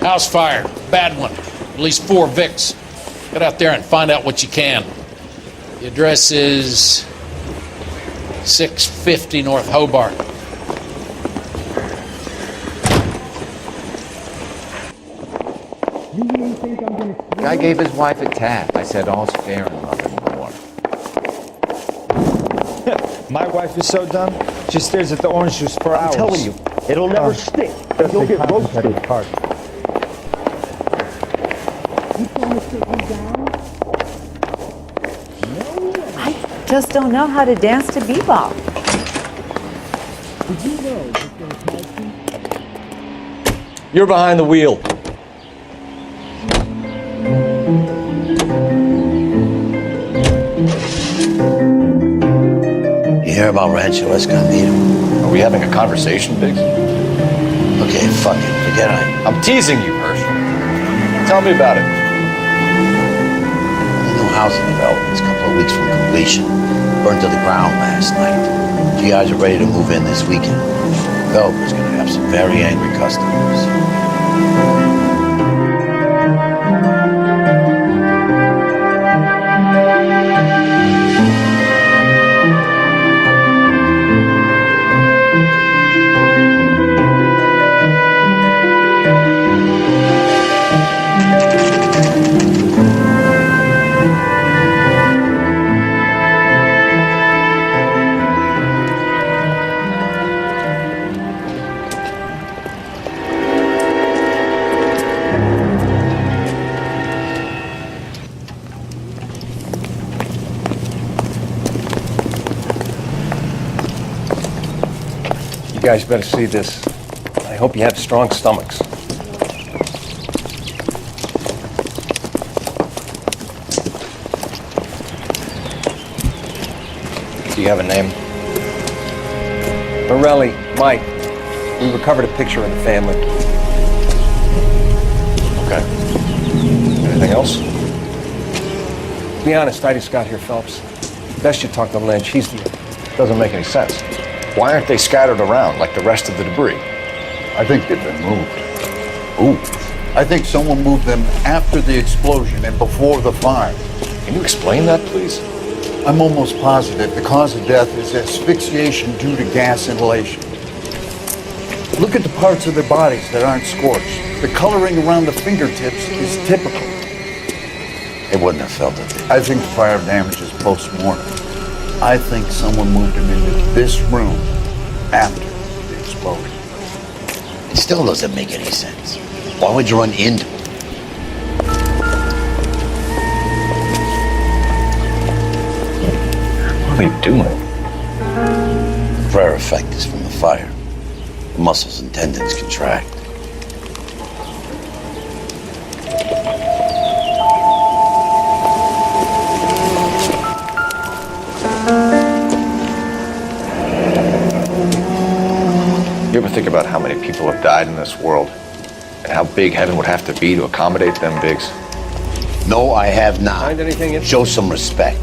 House fire. Bad one. At least 4 Vicks. Get out there and find out what you can. The address is 650 North Hobart. Guy gave his wife a tap. I said all's fair in love and war. My wife is so dumb, she stares at the orange juice for hours. I'm telling you, it'll never stick. You'll get roasted. I just don't know how to dance to bebop. You're behind the wheel. You hear about Rancho Escondido? Are we having a conversation, Biggs? Okay, fuck it. Forget I'm teasing you, Hirsch. Tell me about it. The new housing development is a couple of weeks from completion. Burned to the ground last night. GIs are ready to move in this weekend. Developer's gonna have some very angry customers. You guys better see this. I hope you have strong stomachs. Do you have a name? Morelli, Mike. We recovered a picture of the family. Okay. Anything else? Be honest, I just got here, Phelps. Best you talk to Lynch. He's the... Doesn't make any sense. Why aren't they scattered around like the rest of the debris? I think they've been moved. Ooh. I think someone moved them after the explosion and before the fire. Can you explain that, please? I'm almost positive the cause of death is asphyxiation due to gas inhalation. Look at the parts of their bodies that aren't scorched. The coloring around the fingertips is typical. They wouldn't have felt it. I think the fire damage is post-mortem. I think someone moved him into this room after the explosion. It still doesn't make any sense. Why would you run into him? What are you doing? The prayer effect is from the fire. The muscles and tendons contract. You ever think about how many people have died in this world and how big heaven would have to be to accommodate them, Biggs? No, I have not. Find anything in... Show some respect.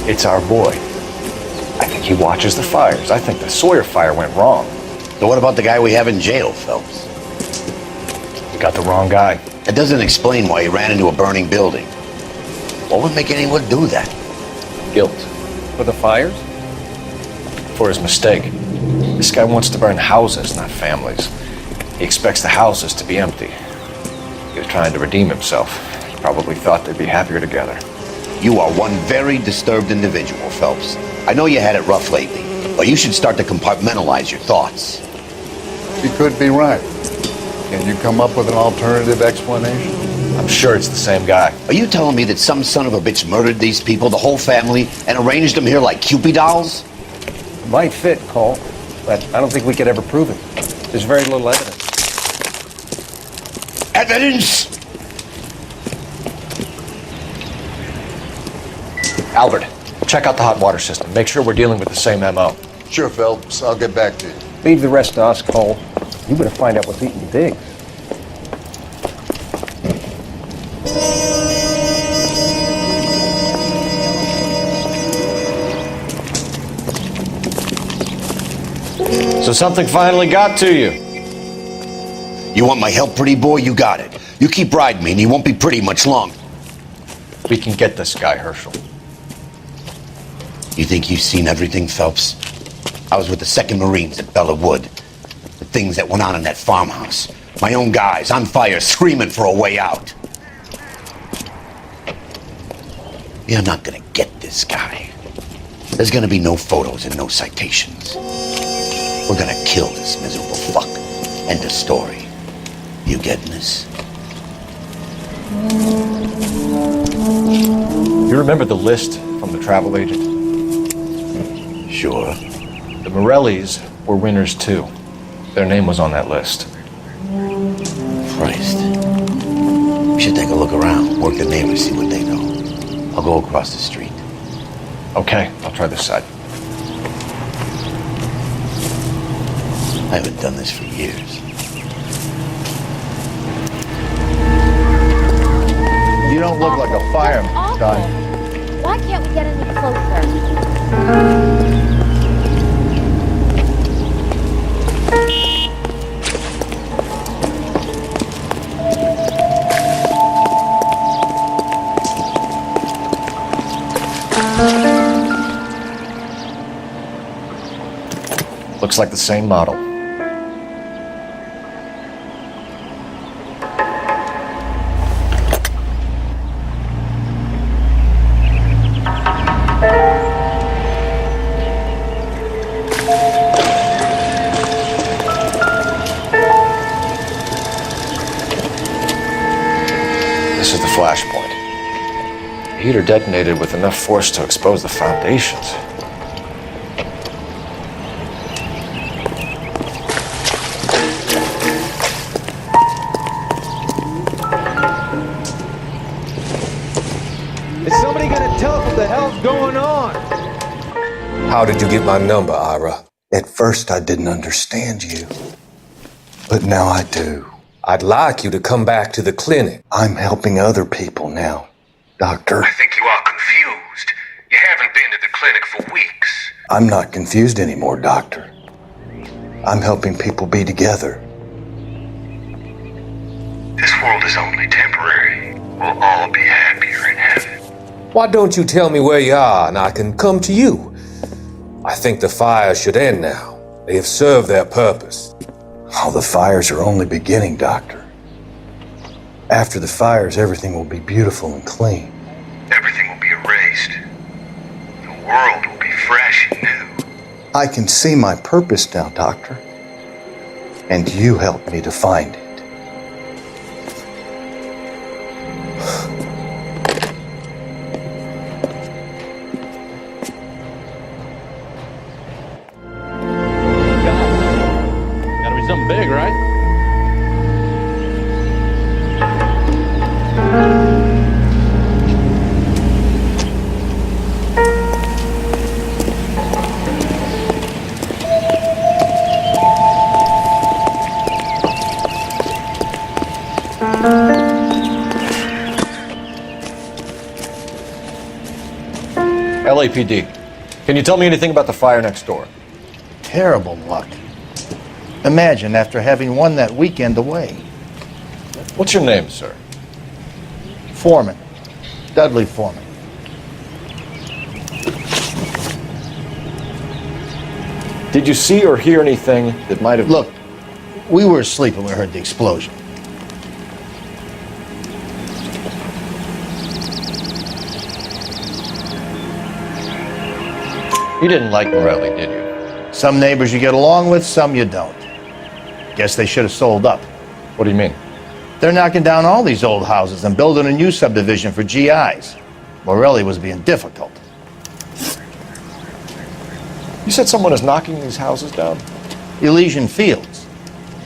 It's our boy. I think he watches the fires. I think the Sawyer fire went wrong. So what about the guy we have in jail, Phelps? You got the wrong guy. That doesn't explain why he ran into a burning building. What would make anyone do that? Guilt. For the fires? For his mistake. This guy wants to burn houses, not families. He expects the houses to be empty. He was trying to redeem himself. He probably thought they'd be happier together. You are one very disturbed individual, Phelps. I know you had it rough lately, but you should start to compartmentalize your thoughts. You could be right. Can you come up with an alternative explanation? I'm sure it's the same guy. Are you telling me that some son of a bitch murdered these people, the whole family, and arranged them here like Cupid dolls? Might fit, Cole, but I don't think we could ever prove it. There's very little evidence. Evidence? Albert, check out the hot water system. Make sure we're dealing with the same MO. Sure, Phelps. I'll get back to you. Leave the rest to us, Cole. You better find out what's eating Biggs. So something finally got to you. You want my help, pretty boy? You got it. You keep riding me and you won't be pretty much longer. We can get this guy, Herschel. You think you've seen everything, Phelps? I was with the 2nd Marines at Bella Wood. The things that went on in that farmhouse. My own guys on fire, screaming for a way out. You're not gonna get this guy. There's gonna be no photos and no citations. We're gonna kill this miserable fuck. End of story. You getting this? You remember the list from the travel agent? Sure. The Morellis were winners too. Their name was on that list. Christ. We should take a look around, work the neighbors, see what they know. I'll go across the street. Okay, I'll try this side. I haven't done this for years. You don't look like a fireman, Awful. Don. Why can't we get any closer? Looks like the same model. This is the flash point. The heater detonated with enough force to expose the foundations. Is somebody gonna tell us what the hell's going on? How did you get my number, Ira? At first, I didn't understand you. But now I do. I'd like you to come back to the clinic. I'm helping other people now, Doctor. I think you are confused. You haven't been to the clinic for weeks. I'm not confused anymore, Doctor. I'm helping people be together. This world is only temporary. We'll all be happier in heaven. Why don't you tell me where you are and I can come to you? I think the fires should end now. They have served their purpose. Oh, the fires are only beginning, Doctor. After the fires, everything will be beautiful and clean. Everything will be erased. The world will be fresh and new. I can see my purpose now, Doctor. And you helped me to find it. Gotta be something big, right? LAPD. Can you tell me anything about the fire next door? Terrible luck. Imagine after having won that weekend away. What's your name, sir? Foreman. Dudley Foreman. Did you see or hear anything that might have... Look, we were asleep when we heard the explosion. You didn't like Morelli, did you? Some neighbors you get along with, some you don't. Guess they should have sold up. What do you mean? They're knocking down all these old houses and building a new subdivision for GIs. Morelli was being difficult. You said someone is knocking these houses down? Elysian Fields.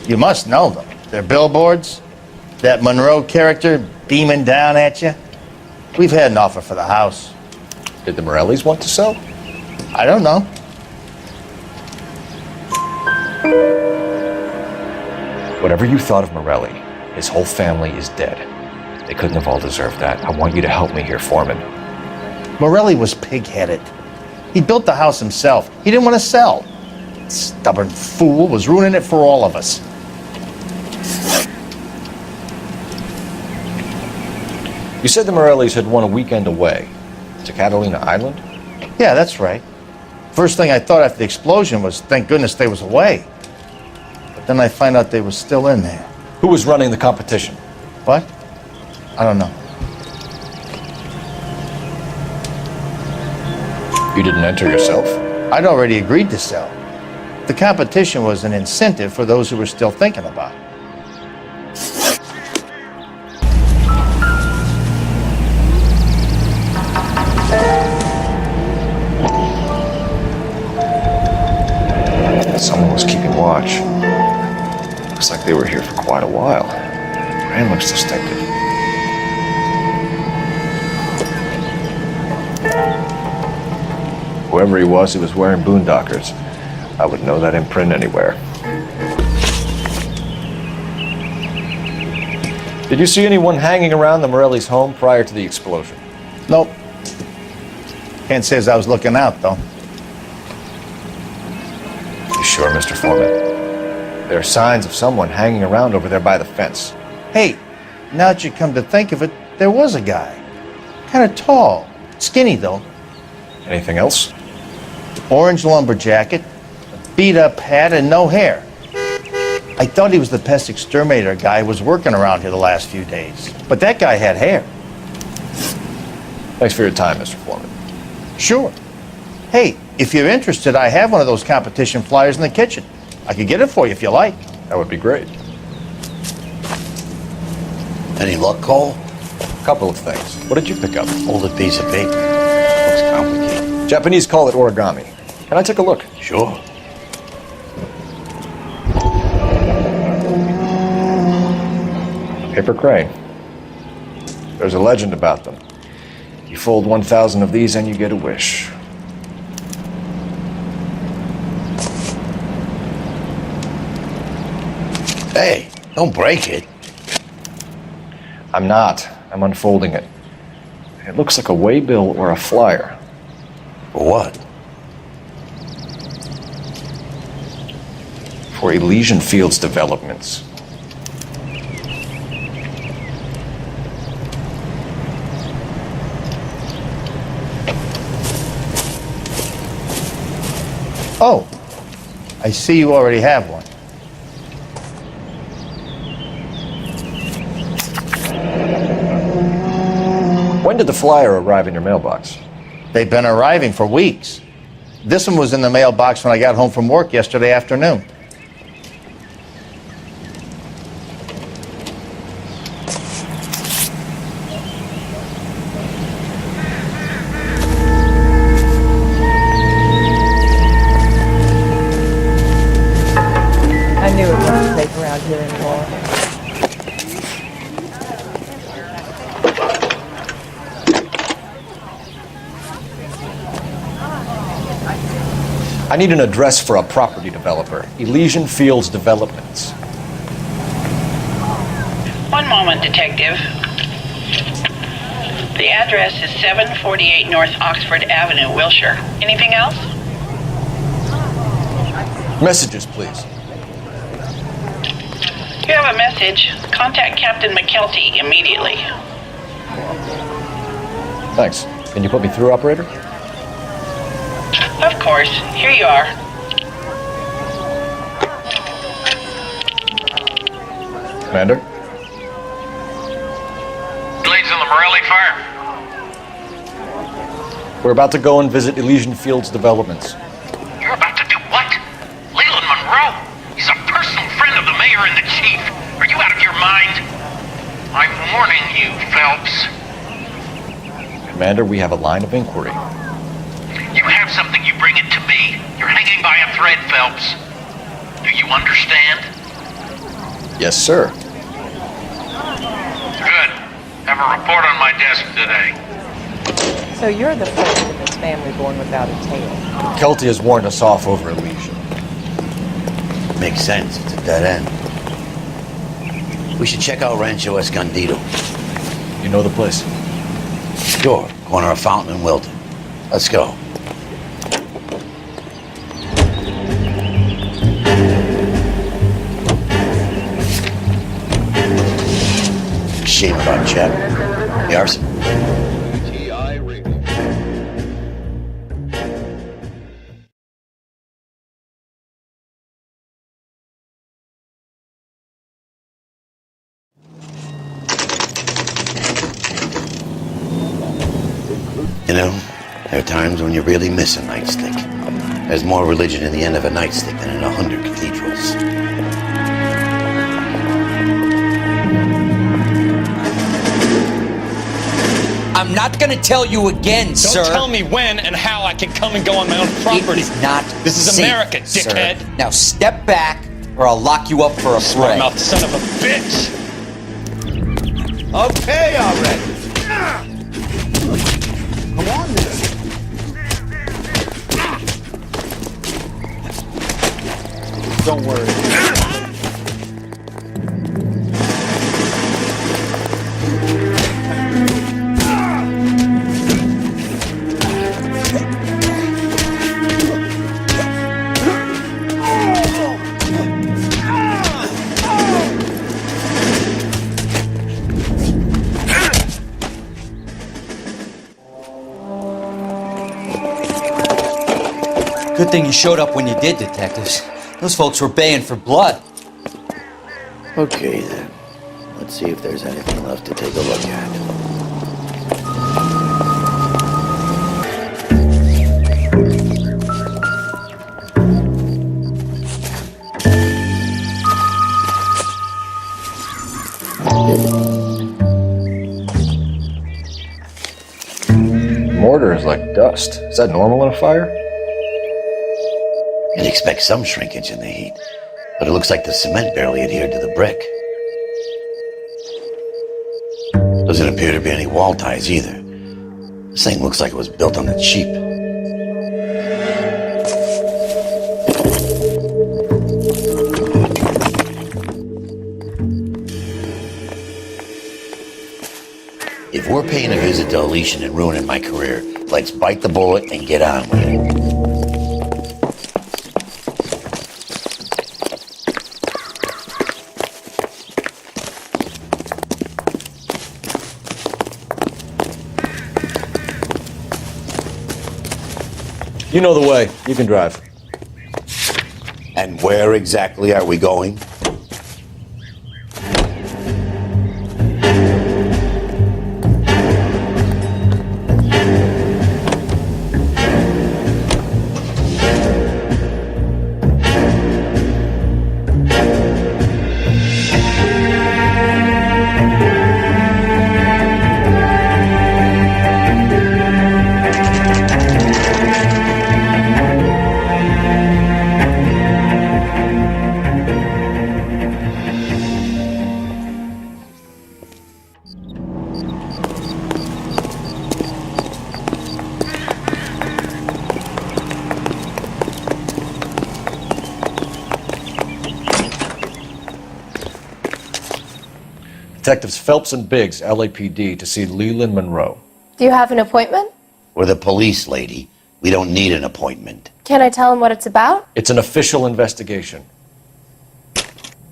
You must know them. They're billboards. That Monroe character beaming down at you. We've had an offer for the house. Did the Morellis want to sell? I don't know. Whatever you thought of Morelli, his whole family is dead. They couldn't have all deserved that. I want you to help me here, Foreman. Morelli was pig-headed. He built the house himself. He didn't want to sell. Stubborn fool was ruining it for all of us. You said the Morellis had won a weekend away to Catalina Island? Yeah, that's right. First thing I thought after the explosion was, thank goodness they was away. But then I find out they was still in there. Who was running the competition? What? I don't know. You didn't enter yourself? I'd already agreed to sell. The competition was an incentive for those who were still thinking about it. Someone was keeping watch. Looks like they were here for quite a while. Man looks distinctive. Whoever he was wearing boondockers. I would know that imprint anywhere. Did you see anyone hanging around the Morellis' home prior to the explosion? Nope. Can't say as I was looking out, though. You sure, Mr. Foreman? There are signs of someone hanging around over there by the fence. Hey, now that you come to think of it, there was a guy. Kind of tall. Skinny, though. Anything else? Orange lumber jacket, beat-up hat, and no hair. I thought he was the pest exterminator guy who was working around here the last few days. But that guy had hair. Thanks for your time, Mr. Foreman. Sure. Hey, if you're interested, I have one of those competition flyers in the kitchen. I could get it for you if you like. That would be great. Any luck, Cole? Couple of things. What did you pick up? Folded piece of paper. Looks complicated. Japanese call it origami. Can I take a look? Sure. Paper crane. There's a legend about them. You fold 1,000 of these and you get a wish. Hey, don't break it. I'm not. I'm unfolding it. It looks like a waybill or a flyer. For what? For Elysian Fields developments. Oh, I see you already have one. When did the flyer arrive in your mailbox? They've been arriving for weeks. This one was in the mailbox when I got home from work yesterday afternoon. I knew it wasn't safe around here anymore. I need an address for a property developer. Elysian Fields Developments. One moment, Detective. The address is 748 North Oxford Avenue, Wilshire. Anything else? Messages, please. You have a message. Contact Captain McKelty immediately. Thanks. Can you put me through, operator? Of course. Here you are. Commander? Leads on the Morelli fire. We're about to go and visit Elysian Fields Developments. You're about to do what? Leland Monroe? He's a personal friend of the mayor and the chief. Are you out of your mind? I'm warning you, Phelps. Commander, we have a line of inquiry. You have something, you bring it to me. You're hanging by a thread, Phelps. Do you understand? Yes, sir. Good. Have a report on my desk today. So you're the first in this family born without a tail. Kelty has warned us off over Elysian. Makes sense. It's a dead end. We should check out Rancho Escondido. You know the place? Sure. Corner of Fountain and Wilton. Let's go. talking about, chap? The arson? You know, there are times when you really miss a nightstick. There's more religion in the end of a nightstick than in 100 cathedrals. I'm not gonna tell you again, sir. Don't tell me when and how I can come and go on my own property. It is not This is safe, America, dickhead. Sir. Now step back, or I'll lock you up for a Smart fray. mouth son of a bitch. Okay, already. Come on, Don't worry. Good thing you showed up when you did, detectives. Those folks were baying for blood. Okay, then. Let's see if there's anything left to take a look at. Mortar is like dust. Is that normal in a fire? You'd expect some shrinkage in the heat, but it looks like the cement barely adhered to the brick. Doesn't appear to be any wall ties either. This thing looks like it was built on the cheap. If we're paying a visit to Elysian and ruining my career, let's bite the bullet and get on with it. You know the way. You can drive. And where exactly are we going? Detectives Phelps and Biggs, LAPD, to see Leland Monroe. Do you have an appointment? We're the police, lady. We don't need an appointment. Can I tell him what it's about? It's an official investigation.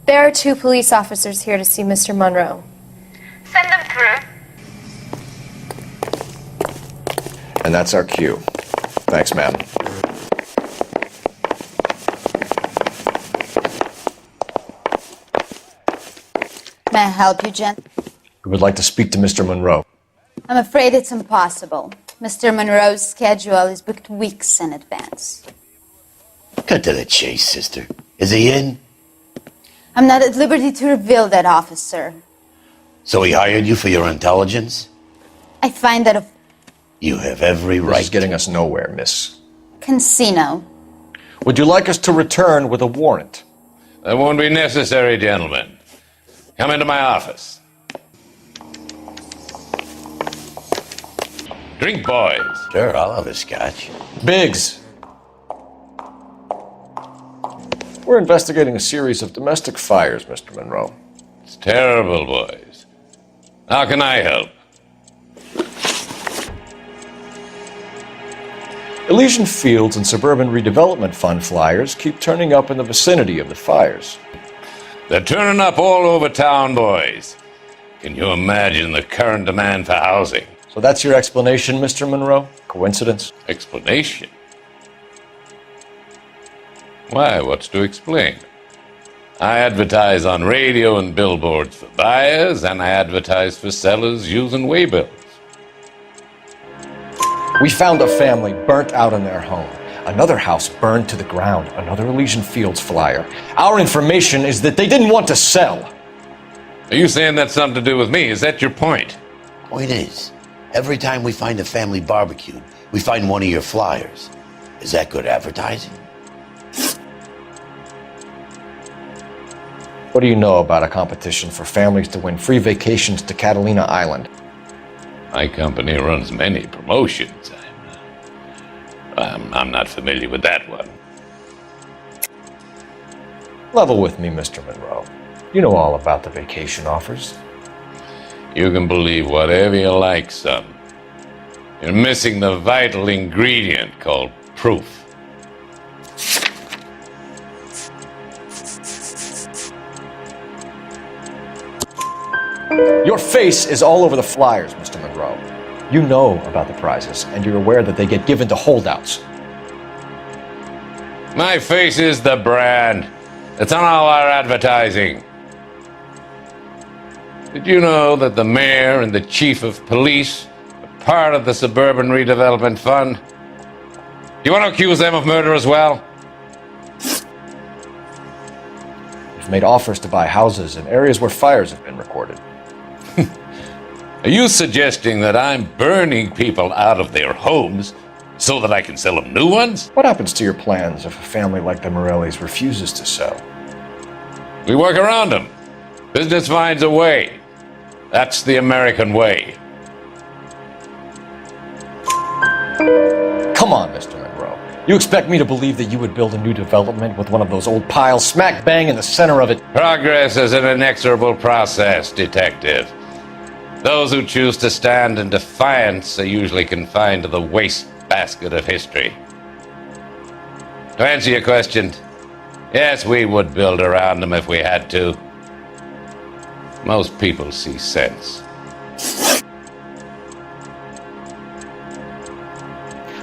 There are 2 police officers here to see Mr. Monroe. Send them through. And that's our cue. Thanks, ma'am. May I help you, gent? We would like to speak to Mr. Monroe. I'm afraid it's impossible. Mr. Monroe's schedule is booked weeks in advance. Cut to the chase, sister. Is he in? I'm not at liberty to reveal that, officer. So he hired you for your intelligence? I find that a You have every right. This is getting us nowhere, miss. casino. Would you like us to return with a warrant? That won't be necessary, gentlemen. Come into my office. Drink, boys. Sure, I'll have a scotch. Biggs. We're investigating a series of domestic fires, Mr. Monroe. It's terrible, boys. How can I help? Elysian Fields and Suburban Redevelopment Fund flyers keep turning up in the vicinity of the fires. They're turning up all over town, boys. Can you imagine the current demand for housing? So that's your explanation, Mr. Monroe? Coincidence? Explanation? Why, what's to explain? I advertise on radio and billboards for buyers, and I advertise for sellers using waybills. We found a family burnt out in their home. Another house burned to the ground. Another Elysian Fields flyer. Our information is that they didn't want to sell. Are you saying that's something to do with me? Is that your point? Point is, every time we find a family barbecued, we find one of your flyers. Is that good advertising? What do you know about a competition for families to win free vacations to Catalina Island? My company runs many promotions. I'm not familiar with that one. Level with me, Mr. Monroe. You know all about the vacation offers. You can believe whatever you like, son. You're missing the vital ingredient called proof. Your face is all over the flyers, Mr. Monroe. You know about the prizes, and you're aware that they get given to holdouts. My face is the brand. It's on all our advertising. Did you know that the mayor and the chief of police are part of the Suburban Redevelopment Fund? Do you want to accuse them of murder as well? You've made offers to buy houses in areas where fires have been recorded. Are you suggesting that I'm burning people out of their homes so that I can sell them new ones? What happens to your plans if a family like the Morellis refuses to sell? We work around them. Business finds a way. That's the American way. Come on, Mr. Monroe. You expect me to believe that you would build a new development with one of those old piles smack bang in the center of it? Progress is an inexorable process, detective. Those who choose to stand in defiance are usually confined to the wastebasket of history. To answer your question, yes, we would build around them if we had to. Most people see sense.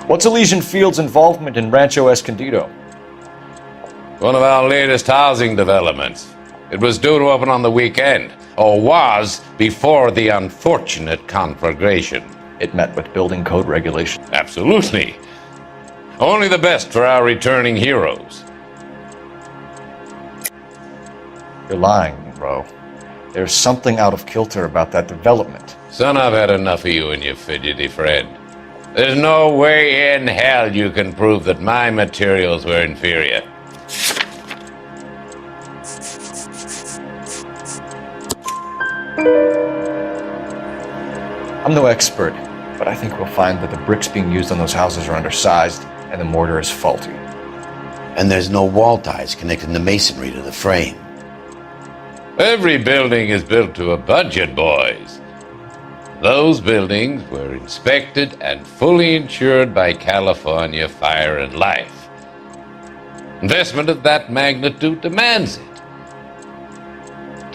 What's Elysian Fields' involvement in Rancho Escondido? One of our latest housing developments. It was due to open on the weekend, or was before the unfortunate conflagration. It met with building code regulations. Absolutely. Only the best for our returning heroes. You're lying, Monroe. There's something out of kilter about that development. Son, I've had enough of you and your fidgety friend. There's no way in hell you can prove that my materials were inferior. I'm no expert, but I think we'll find that the bricks being used on those houses are undersized and the mortar is faulty. And there's no wall ties connecting the masonry to the frame. Every building is built to a budget, boys. Those buildings were inspected and fully insured by California Fire and Life. Investment of that magnitude demands it.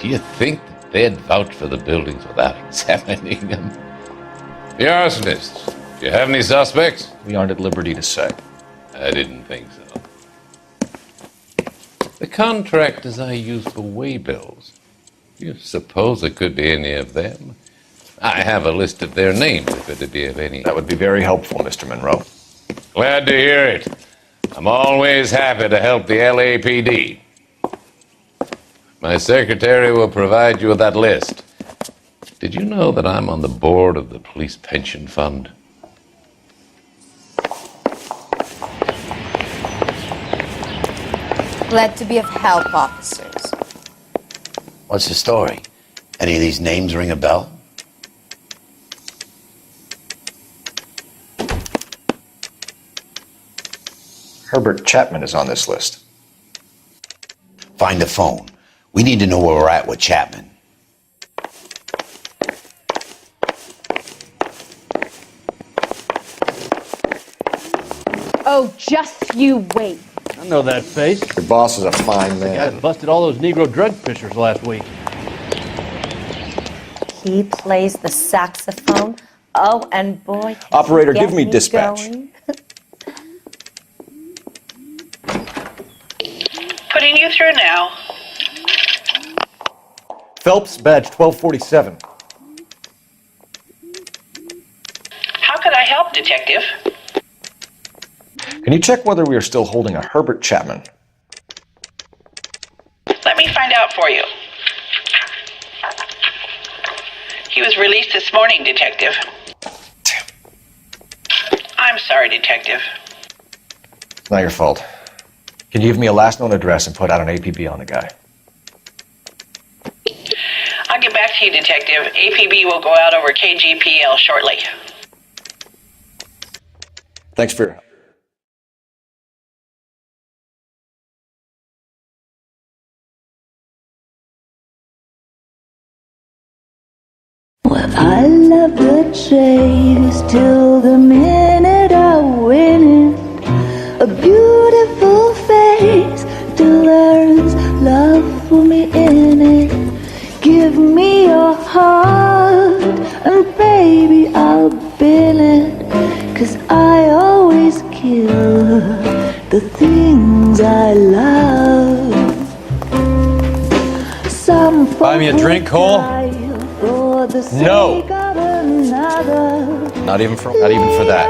Do you think that they'd vouch for the buildings without examining them? The arsonists, do you have any suspects? We aren't at liberty to say. I didn't think so. The contractors I use for waybills, do you suppose it could be any of them? I have a list of their names if it'd be of any. That would be very helpful, Mr. Monroe. Glad to hear it. I'm always happy to help the LAPD. My secretary will provide you with that list. Did you know that I'm on the board of the police pension fund? Glad to be of help, officers. What's the story? Any of these names ring a bell? Herbert Chapman is on this list. Find the phone. We need to know where we're at with Chapman. Oh, just you wait. I know that face. Your boss is a fine The guy man. that busted all those Negro drug fishers last week. he plays the saxophone. Oh, and boy, can Operator, he get give me dispatch. going. Putting you through now. Phelps, badge 1247. How could I help, Detective? Can you check whether we are still holding a Herbert Chapman? Let me find out for you. He was released this morning, Detective. I'm sorry, Detective. It's not your fault. Can you give me a last known address and put out an APB on the guy? I'll get back to you, Detective. APB will go out over KGPL shortly. Thanks for your help. Well, I love the chase till the minute I win it. A beautiful face till there's love for me in it. Give me your heart and baby I'll bill it. 'Cause I always kill the things I love. Some Buy me a drink, Cole? for the No. sake of another. Not even for that.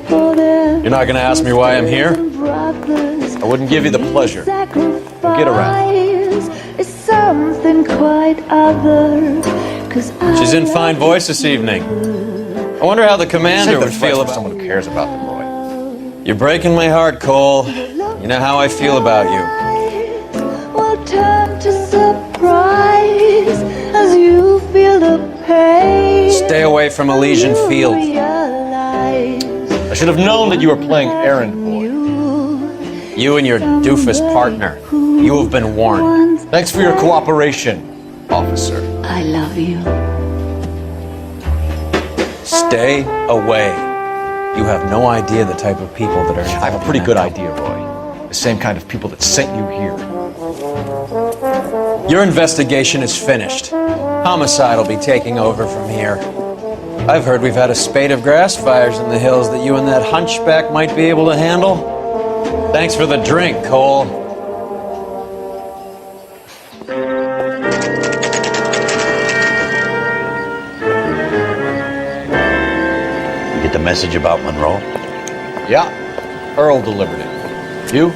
For their You're not gonna ask me why I'm here? brothers. I wouldn't give you the pleasure. Get around. Is something quite other. 'Cause She's in fine voice this evening. I wonder how the commander would feel about someone who cares about the boy. You're breaking my heart, Cole. You know how I feel about you. will turn to surprise as you feel the pain. Stay away from Elysian Field. I should have known that you were playing errand boy. You and your doofus partner. You have been warned. Thanks for your cooperation, officer. I love you. Stay away. You have no idea the type of people that are involved. I have a pretty good idea, Roy. The same kind of people that sent you here. Your investigation is finished. Homicide will be taking over from here. I've heard we've had a spate of grass fires in the hills that you and that hunchback might be able to handle. Thanks for the drink, Cole. You get the message about Monroe? Yeah, Earl delivered it. You?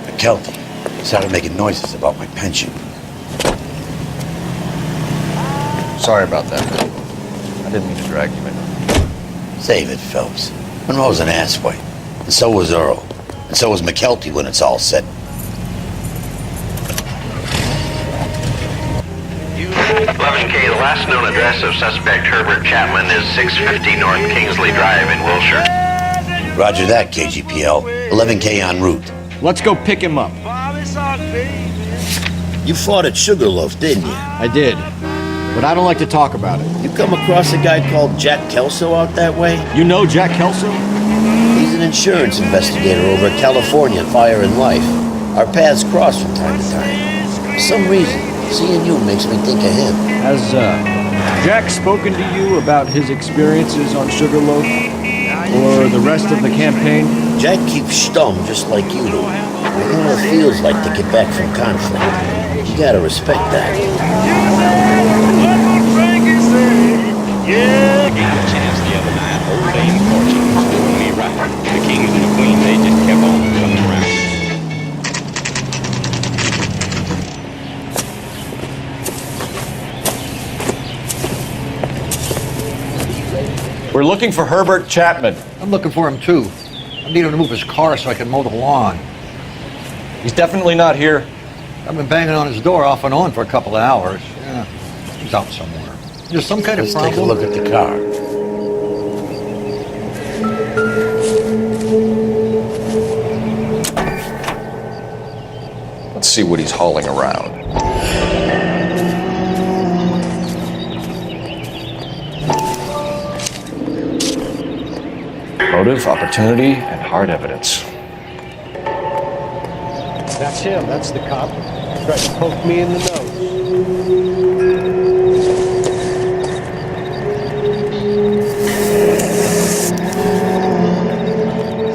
McKelty started making noises about my pension. Sorry about that, man. I didn't mean to drag you in. Save it, Phelps. Monroe's an asswipe. And so was Earl. And so was McKelty when it's all said. 11K, the last known address of suspect Herbert Chapman is 650 North Kingsley Drive in Wilshire. Roger that, KGPL. 11K en route. Let's go pick him up. You fought at Sugarloaf, didn't you? I did, but I don't like to talk about it. You come across a guy called Jack Kelso out that way? You know Jack Kelso? He's an insurance investigator over at California Fire and Life. Our paths cross from time to time. For some reason, seeing you makes me think of him. Has Jack spoken to you about his experiences on Sugarloaf? Or the rest of the campaign? Jack keeps stum just like you do. I know what it feels like to get back from conflict. You gotta respect that. Yeah. I got a chance the other night. Old Dame Fortune was doing me right. The kings and the queens, they just kept on coming around. We're looking for Herbert Chapman. I'm looking for him too. I need him to move his car so I can mow the lawn. He's definitely not here. I've been banging on his door off and on for a couple of hours. Yeah, he's out somewhere. There's some kind of Let's problem. take a look at the car. Let's see what he's hauling around. Motive, opportunity, and hard evidence. That's him. That's the cop. Tried to poke me in the nose.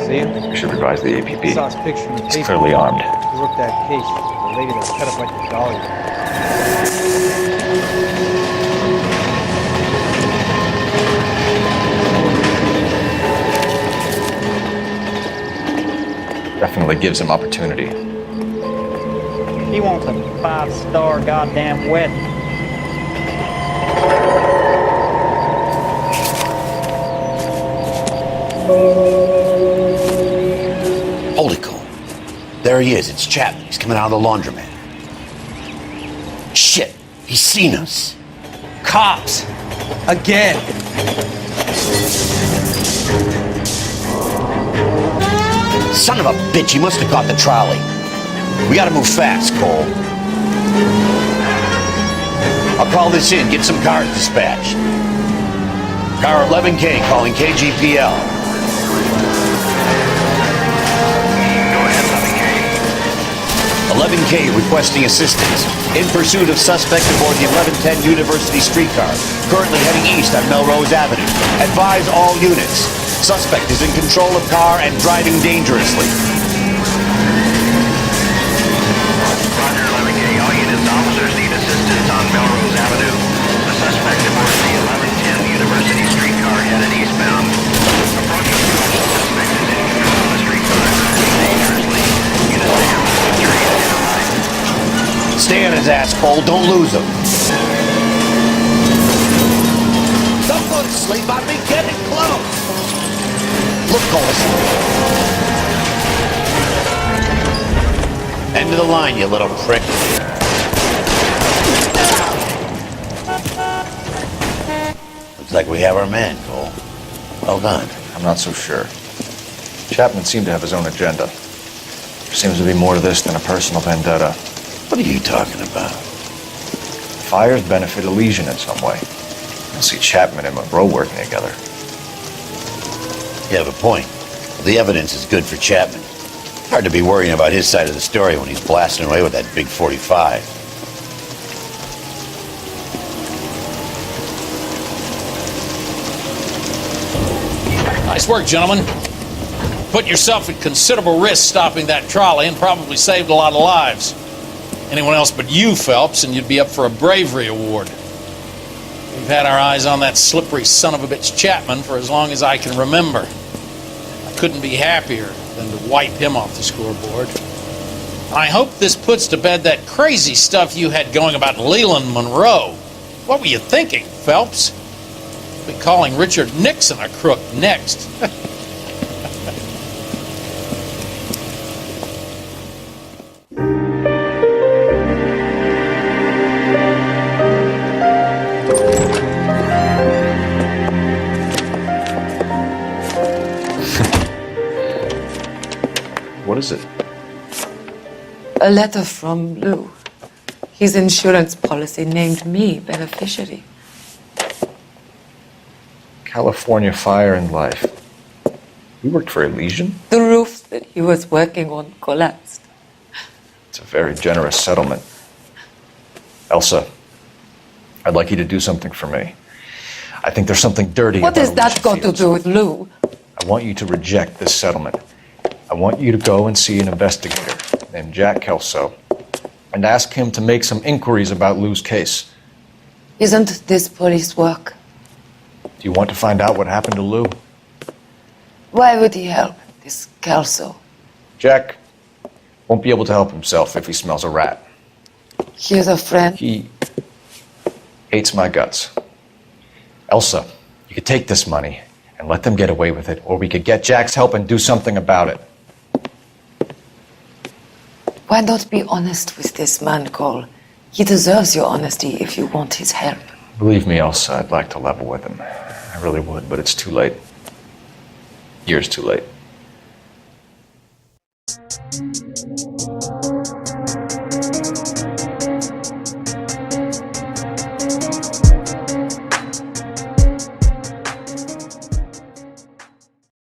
See him? We should revise the APB. Saw his picture in the He's paper. clearly armed. He worked that case. The lady that cut up like a dahlia. Definitely gives him opportunity. He wants a 5-star goddamn wedding. Holy cow. There he is. It's Chapman. He's coming out of the laundromat. Shit. He's seen us. Cops! Again! Son of a bitch, he must have caught the trolley. We gotta move fast, Cole. I'll call this in, get some cars dispatched. Car 11K calling KGPL. Go ahead, 11K. 11K requesting assistance. In pursuit of suspect aboard the 1110 University streetcar. Currently heading east on Melrose Avenue. Advise all units. Suspect is in control of car and driving dangerously. Roger, 11K. All units, officers need assistance on Melrose Avenue. The suspect aboard the 1110 University streetcar headed eastbound. Approaching approach, the suspect is in control of the streetcar and driving dangerously. Units stand by. Jury identified. Stay on his ass, Cole. Don't lose him. Don't go to sleep on me. Get it close. Look, Cole. End of the line, you little prick. Looks like we have our man, Cole. Well done. I'm not so sure. Chapman seemed to have his own agenda. There seems to be more to this than a personal vendetta. What are you talking about? Fires benefit Elysian in some way. I see Chapman and Monroe working together. You have a point. The evidence is good for Chapman. Hard to be worrying about his side of the story when he's blasting away with that big 45. Nice work, gentlemen. Put yourself at considerable risk stopping that trolley and probably saved a lot of lives. Anyone else but you, Phelps, and you'd be up for a bravery award. We've had our eyes on that slippery son of a bitch Chapman for as long as I can remember. I couldn't be happier than to wipe him off the scoreboard. I hope this puts to bed that crazy stuff you had going about Leland Monroe. What were you thinking, Phelps? We'll be calling Richard Nixon a crook next. What is it? A letter from Lou. His insurance policy named me beneficiary. California Fire and Life. You worked for Elysian? The roof that he was working on collapsed. It's a very generous settlement. Elsa, I'd like you to do something for me. I think there's something dirty What about has that Elysian got to Fields. do with Lou? I want you to reject this settlement. I want you to go and see an investigator named Jack Kelso and ask him to make some inquiries about Lou's case. Isn't this police work? Do you want to find out what happened to Lou? Why would he help, this Kelso? Jack won't be able to help himself if he smells a rat. He's a friend. He hates my guts. Elsa, you could take this money and let them get away with it, or we could get Jack's help and do something about it. Why not be honest with this man, Cole? He deserves your honesty if you want his help. Believe me, Elsa, I'd like to level with him. I really would, but it's too late. Years too late.